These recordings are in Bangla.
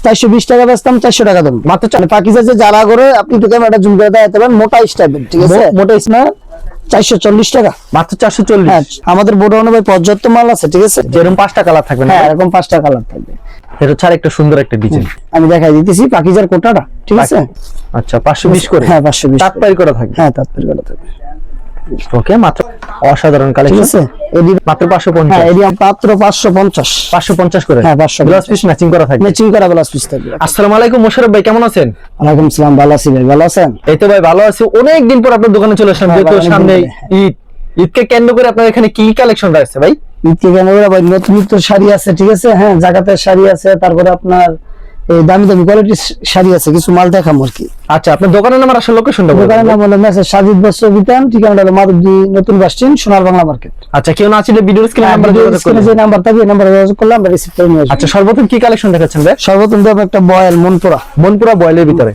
420 টাকা বেচতাম, 400 টাকা দাম মাত্র। পাকিজা যে যারা করে আপনি তো ক্যামেরাটা জুম করে দেখাতে পারেন, মোটা স্টাইপের, ঠিক আছে, মোটা না, 440 টাকা মাত্র 440। হ্যাঁ, আমাদের বোডাউনে ভাই পর্যাপ্ত মাল আছে, ঠিক আছে। যেরকম 5টা কালার থাকবে না? হ্যাঁ, এরকম 5টা কালার থাকবে। এটা ছাড়া একটা সুন্দর একটা ডিজাইন আমি দেখাই দিতেছি পাকিজার কোটাটা, ঠিক আছে। আচ্ছা, 520 করে? হ্যাঁ, 520 তাৎপাই করা থাকবে। হ্যাঁ, তাৎপাই করা থাকবে। ওকে, মাত্র অসাধারণ কালেকশন, ঠিক আছে। এডি মাত্র 550। হ্যাঁ, এডি মাত্র 550। 550 করে? হ্যাঁ, 550। ব্লাউজ পিস ম্যাচিং করা থাকবে? ম্যাচিং করা ব্লাউজ পিস থাকবে। আসসালামু আলাইকুম মোশাররফ ভাই, কেমন আছেন? ওয়ালাইকুম আসসালাম, ভালো আছি ভাই, ভালো আছেন? এই তো ভাই ভালো আছি। অনেক দিন পর আপনার দোকানে চলে আসলাম, যেহেতু সামনে ঈদ। ঈদকে কেন্দ্র করে আপনার এখানে কি কালেকশন রয়েছে ভাই? ঈদকে কেন্দ্র করে ভাই নতুন নতুন শাড়ি আছে, ঠিক আছে। হ্যাঁ, জাকাতের শাড়ি আছে, তারপরে আপনার এই দামি দামি কোয়ালিটির শাড়ি আছে, কিছু মাল দেখাবো আর কি। আচ্ছা, আপনার দোকানের নাম আর আসল লোকেশনটা বলুন। দোকানের নাম হলো মেসেজ সাজিদ বস্ত্র বিতান, ঠিকানাটা হলো মাধবদী নতুন বাস স্ট্যান্ড, সোনার বাংলা মার্কেট। আচ্ছা, কেউ না চিনলে ভিডিওর স্ক্রিনে নাম্বার যোগাযোগ করুন। যে নাম্বার থাকবে এই নাম্বারে যোগাযোগ করলে আমরা রিসিভ করে নিয়ে আসবো। আচ্ছা, সর্বপ্রথম কি কালেকশন দেখাচ্ছেন ভাই? সর্বপ্রথম দেবো একটা বয়েল মনপুরা বয়েলের ভিতরে।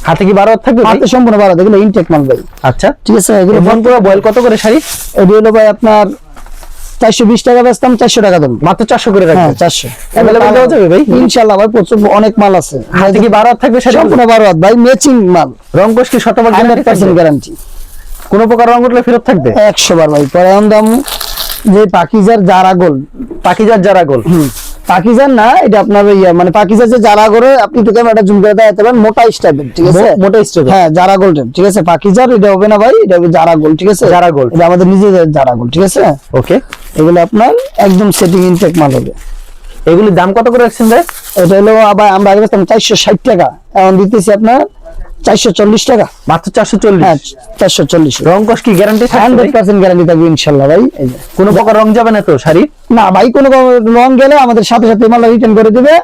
হাতে কি 12 থাকবে ভাই? হাতে সম্পূর্ণ 12, দেখলে ইনটেক মাল ভাই। আচ্ছা, ঠিক আছে। এগুলো মনপুরা বয়েল কত করে শাড়ি? এগুলো হলো ভাই আপনার 420 টাকা বেচতাম, 400 টাকা দাম মাত্র 400 করে রাখবেন? হ্যাঁ, 400 अवेलेबल দেওয়া যাবে ভাই? ইনশাআল্লাহ ভাই, প্রচুর অনেক মাল আছে। হাতে কি 12 থাকবে শাড়ি? সম্পূর্ণ 12 ভাই, ম্যাচিং মাল, রংকশ কি শতভাগ 100% গ্যারান্টি। কোনো প্রকার রং উঠলে ফেরত থাকবে? 100 বার ভাই। পরে দাম যে পাকিজার জারা গোল, পাকিজার যারা গোল। পাকিজার না, এটা আপনার মানে পাকিজার যে জারা করে আপনি তো ক্যামেরাটা জুম করে দেখাতে পারেন, মোটা স্টাইপের, ঠিক আছে, মোটা স্টোভ। হ্যাঁ, জারা গোল্ডেন, ঠিক আছে। পাকিজার এটা হবে না ভাই, এটা হবে জারা গোল, ঠিক আছে। জারা গোল এটা আমাদের নিজেদের জারা গোল, ঠিক আছে। ওকে, এগুলো আপনার একদম সেটিং ইনটেক মাল হবে। এগুলির দাম কত করে রাখছেন ভাই? এটা হলো আবার আমরা আগে বেচতাম 460 টাকা, এখন দিতেছি আপনার 440 টাকা মাত্র 440? হ্যাঁ, 440। রংকশ কি গ্যারান্টি থাকবে? 100% গ্যারান্টি থাকবে ইনশাআল্লাহ ভাই। এই যে কোনো প্রকার রং যাবে না তো শাড়ি? না ভাই, কোনো রং গেলে আমাদের সাথে সাথে মাল রিটার্ন করে দিবে,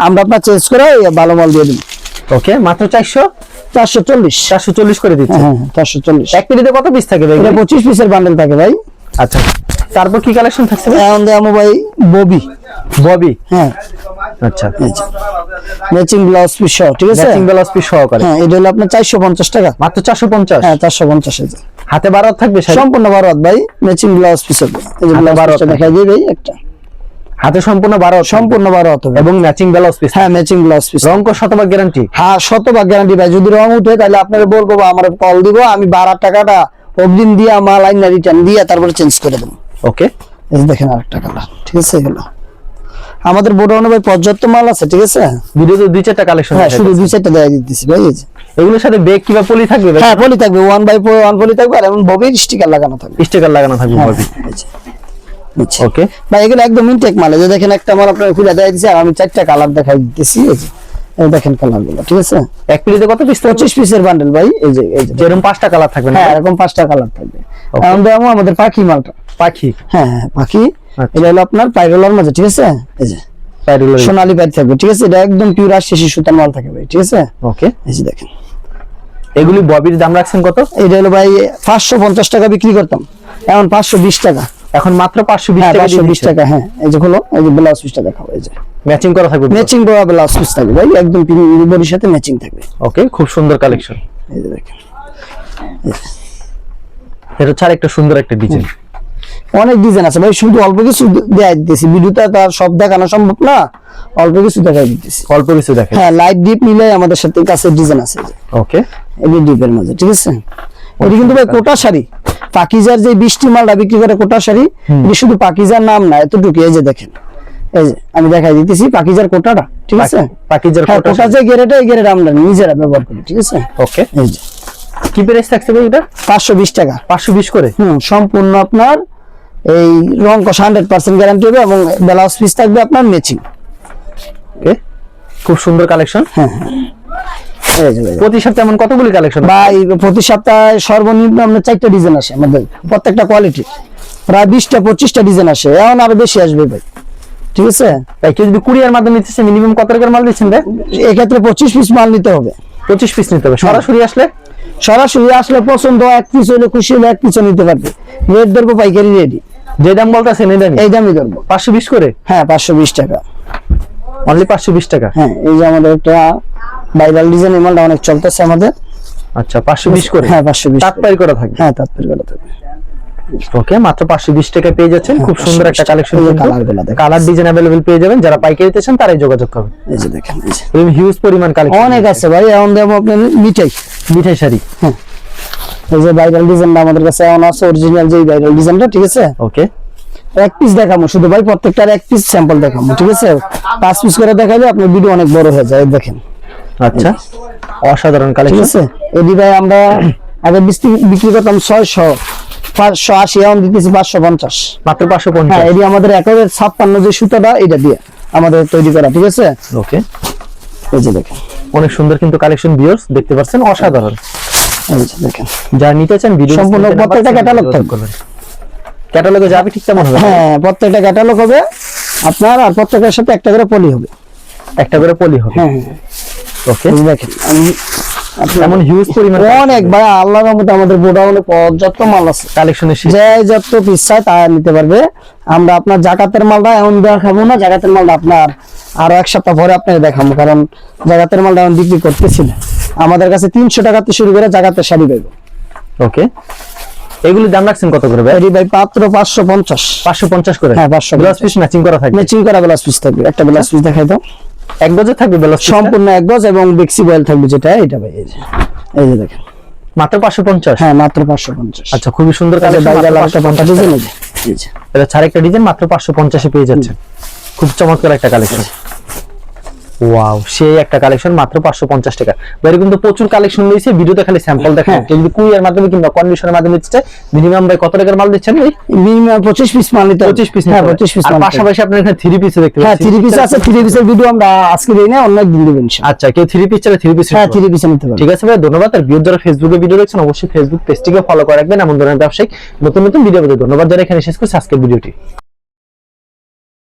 আমরা আপনার চেঞ্জ করে ভালো মাল দিয়ে দিই। ওকে, মাত্র 440 করে দিচ্ছি। হ্যাঁ, 440। এক পিরিতে কত পিস থাকে ভাই? এটা 25 পিসের বান্ডেল থাকে ভাই। আচ্ছা, তারপর কি কালেকশন থাকছে ভাই? এখন দেখাবো ভাই ববি। হ্যাঁ, আচ্ছা, ম্যাচিং ব্লাউজ পিস সহ, ঠিক আছে। ম্যাচিং ব্লাউজ পিস সহকারে। হ্যাঁ, এটা হলো আপনার 450 টাকা মাত্র 450? হ্যাঁ, 450 এই যে। হাতে 12 থাকবে শাড়ি? সম্পূর্ণ 12 ভাই, ম্যাচিং ব্লাউজ পিস হবে। এই যে হাতে 12 12 দেখাই দিই ভাই একটা। হাতে সম্পূর্ণ 12? সম্পূর্ণ 12 হবে এবং ম্যাচিং ব্লাউজ পিস? হ্যাঁ, ম্যাচিং ব্লাউজ পিস। রং কো শতভাগ গ্যারান্টি? হ্যাঁ, শতভাগ গ্যারান্টি ভাই। যদি রং উঠে তাহলে আপনাকে বলবো বা আমার কল দিব, আমি 12 টাকাটা অগ্রিম দিয়ে মাল আইনা রিটার্ন দিয়ে তারপরে চেঞ্জ করে দেবো। ওকে, এই যে দেখেন আরেকটা কালার, ঠিক আছে। এগুলো আমাদের বোডাউনে ভাই পর্যাপ্ত মাল আছে, ঠিক আছে। ভিডিওতে 2-4টা কালেকশন? হ্যাঁ, শুধু 2-4টা দেখাই দিতেছি ভাই। এই যে এগুলোর সাথে ব্যাগ কিবা পলি থাকবে ভাই? হ্যাঁ, পলি থাকবে, 1/1 পলি থাকবে, আর এমন ববির স্টিকার লাগানো থাকবে, স্টিকার লাগানো থাকবে ববি। আচ্ছা ওকে ভাই, এগুলো একদম ইনটেক মাল। এই যে দেখেন একটা মাল আপনাকে খুলে দেখাই দিছি, আর আমি 4টা কালার দেখাই দিতেছি। এই যে এই দেখেন কালারগুলো, ঠিক আছে। এক পিরিতে কত পিস? 25 পিসের বান্ডেল ভাই। এই যে যেরকম 5টা কালার থাকবে না? হ্যাঁ, এরকম 5টা কালার থাকবে। এখন দেখাবো আমাদের পাখি মালটা। পাখি? হ্যাঁ, পাখি। এটা হলো আপনার পাইরোলার মাঝে, ঠিক আছে। এই যে সোনালী পাইর থাকবে, ঠিক আছে। এটা একদম পিওর আশি সুতার মাল থাকে ভাই, ঠিক আছে। ওকে, এই যে দেখেন এগুলি ববির দাম রাখছেন কত? এটা হলো ভাই 550 টাকা বিক্রি করতাম, এখন 520 টাকা। এখন মাত্র 520 টাকা? 520 টাকা। হ্যাঁ, এই যে হলো, এই যে ব্লাউজ পিসটা দেখাবো। এই যে ম্যাচিং করা থাকবে? ম্যাচিং করা ব্লাউজ পিস থাকবে ভাই, একদম বডির সাথে ম্যাচিং থাকবে। ওকে, খুব সুন্দর কালেকশন। এই যে দেখেন, এটা ছাড়া একটা সুন্দর একটা ডিজাইন। অনেক ডিজাইন আছে ভাই, শুধু অল্প কিছু দেখাই দিতেছি। ভিডিওতে তার সব দেখানো সম্ভব না, অল্প কিছু দেখাই দিতেছি। অল্প কিছু দেখেন? হ্যাঁ, লাইট ডিপ মিলে আমাদের সাথে কাছে ডিজাইন আছে। ওকে, এই ডিপের মাঝে, ঠিক আছে। এটা কিন্তু ভাই কোটা শাড়ি, পাকিজার যে 20টি মালটা বিক্রি করে কোটা শাড়ি, এটা শুধু পাকিজার নাম না, এতটুকু। এই যে দেখেন, এই যে আমি দেখাই দিতেছি পাকিজার কোটাটা, ঠিক আছে। পাকিজার কোটা যে গেরেটা, এই গেরেটা আমরা নিজেরা ব্যবহার করি, ঠিক আছে। ওকে, এই যে কি প্রাইস থাকছে ভাই এটা? 520 টাকা। 520 করে? সম্পূর্ণ আপনার এই রং কষ 100% গ্যারান্টি হবে, এবং ব্লাউজ পিস থাকবে আপনার ম্যাচিং। ওকে, খুব সুন্দর কালেকশন। হ্যাঁ, প্রতি সপ্তাহে এমন কতগুলি কালেকশন ভাই? প্রতি সপ্তাহে সর্বনিম্ন আপনার 4টা ডিজাইন আসে আমাদের, প্রত্যেকটা কোয়ালিটি প্রায় 20টা-25টা ডিজাইন আসে, এখন আরো বেশি আসবে ভাই, ঠিক আছে। তাই কেউ যদি কুরিয়ার মাধ্যমে নিতেছে, মিনিমাম কত টাকার মাল দিচ্ছেন ভাই? এক্ষেত্রে 25 পিস মাল নিতে হবে। 25 পিস নিতে হবে? সরাসরি আসলে? সরাসরি আসলে পছন্দ এক পিস হলে, খুশি হলে এক পিস নিতে পারবে। রেট ধরবো পাইকারি রেডি, যে দাম বলতেছেন এই দামই ধরবো। 520 করে? হ্যাঁ, 520 টাকা অনলি 520 টাকা। হ্যাঁ, এই যে আমাদের একটা ভাইরাল ডিজাইন, এই মালটা অনেক চলতেছে আমাদের। আচ্ছা, 520 করে? হ্যাঁ, 520 তাৎপাই করা থাকবে? হ্যাঁ, তাৎপাই করা থাকবে। ওকে, মাত্র 520 টাকায় পেয়ে যাচ্ছেন। খুব সুন্দর একটা কালেকশন, কালারগুলো দেখেন, কালার ডিজাইন अवेलेबल পেয়ে যাবেন। যারা পাইকারি নিতে চান তারাই যোগাযোগ করবেন। এই যে দেখেন, এই যে এরকম হিউজ পরিমাণ কালেকশন অনেক আছে ভাই। এখন দেবো আপনার মিঠাই শাড়ি। হ্যাঁ, এই যে ভাইরাল ডিজাইনটা আমাদের কাছে এখন আছে, অরিজিনাল যে ভাইরাল ডিজাইনটা, ঠিক আছে? ওকে, এক পিস দেখাবো শুধু ভাই, প্রত্যেকটার এক পিস স্যাম্পল দেখাবো, ঠিক আছে? 5 পিস করে দেখাইলে আপনার ভিডিও অনেক বড় হয়ে যায়। দেখেন, আচ্ছা, অসাধারণ ঠিক কালেকশন। আছে? এডি ভাই আমরা আগে বিক্রি করতাম 600, 580, এখন দিতেছি 550। মাত্র 550। হ্যাঁ, এডি আমাদের একেবারে 56 যে সুতাটা এটা দিয়ে আমাদের তৈরি করা, ঠিক আছে? ওকে, এই যে দেখেন, অনেক সুন্দর কিন্তু কালেকশন ভিউয়ার্স দেখতে পাচ্ছেন, অসাধারণ। এই যে দেখেন, যারা নিতে চান ভিডিও সম্পূর্ণ প্রত্যেকটা ক্যাটালগ থাকবে। ক্যাটালগে যাবে ঠিক তেমন হবে। হ্যাঁ, প্রত্যেকটা ক্যাটালগ হবে আপনার, আর প্রত্যেকটার সাথে একটা করে পলি হবে। একটা করে পলি হবে। হ্যাঁ হ্যাঁ, ওকে, এই যে দেখেন, আমি এমন হিউজ পরিমাণ অনেক ভাই, আল্লাহর রহমতে আমাদের গোডাউনে পর্যাপ্ত মাল আছে। কালেকশনের শেষ। যে যত পিস চায় তা নিতে পারবে। আমরা আপনার জাকাতের মালটা এমন দেখাবো না, জাকাতের মালটা আপনার আরো 1 সপ্তাহ পরে আপনাকে দেখাবো, কারণ জাকাতের মালটা এখন বিক্রি করতেছি না। আমাদের কাছে 300 টাকা থেকে শুরু করে জাকাতের শাড়ি পাইবো। ওকে, এগুলি দাম রাখছেন কত করে ভাই? এটি ভাই মাত্র 550। 550 করে। হ্যাঁ, 550। ব্লাউজ পিস ম্যাচিং করা থাকবে। ম্যাচিং করা ব্লাউজ পিস থাকবে। একটা ব্লাউজ পিস দেখাই দাও। এক গজে থাকবে ব্লাউজ পিস। সম্পূর্ণ এক গজ এবং বেক্সি বয়েল থাকবে, যেটা এটা ভাই। এই যে দেখেন, মাত্র 550। হ্যাঁ, মাত্র 550। আচ্ছা, খুবই সুন্দর কালেকশন। বাইরে একটা পাতা ডিজাইন আছে। এই যে এটা ছাড়া একটা ডিজাইন মাত্র 550 এ পেয়ে যাচ্ছেন। খুব চমৎকার একটা কালেকশন। ওয়াও, সেই একটা কালেকশন মাত্র 550 টাকা। এরকম তো প্রচুর কালেকশন রয়েছে, ভিডিওতে খালি স্যাম্পল দেখান। কেউ যদি কুরিয়ার মাধ্যমে কিংবা কন্ডিশনের মাধ্যমে দিতে চায়, মিনিমাম ভাই কত টাকার মাল দিচ্ছেন ভাই? মিনিমাম 25 পিস মাল নিতে হবে। 25 পিস। হ্যাঁ, 25 পিস আর মাল। পাশাপাশি আপনার এখানে 3 পিস দেখতে হ্যাঁ, পাচ্ছি। 3 পিস আছে। 3 পিসের ভিডিও আমরা আজকে দেই না, অন্য একদিন দেব ইনশাআল্লাহ। আচ্ছা, কেউ 3 পিস চাইলে 3 পিস। হ্যাঁ, 3 পিস নিতে পারবে। ঠিক আছে ভাই, ধন্যবাদ। আর ভিউয়ার যারা ফেসবুকে ভিডিও দেখছেন অবশ্যই ফেসবুক পেজটিকে ফলো করে রাখবেন। এমন ধরনের ব্যবসায়িক নতুন নতুন ভিডিও পেতে ধন্যবাদ। যারা এখানে শেষ করছি আজকের ভিডিওটি।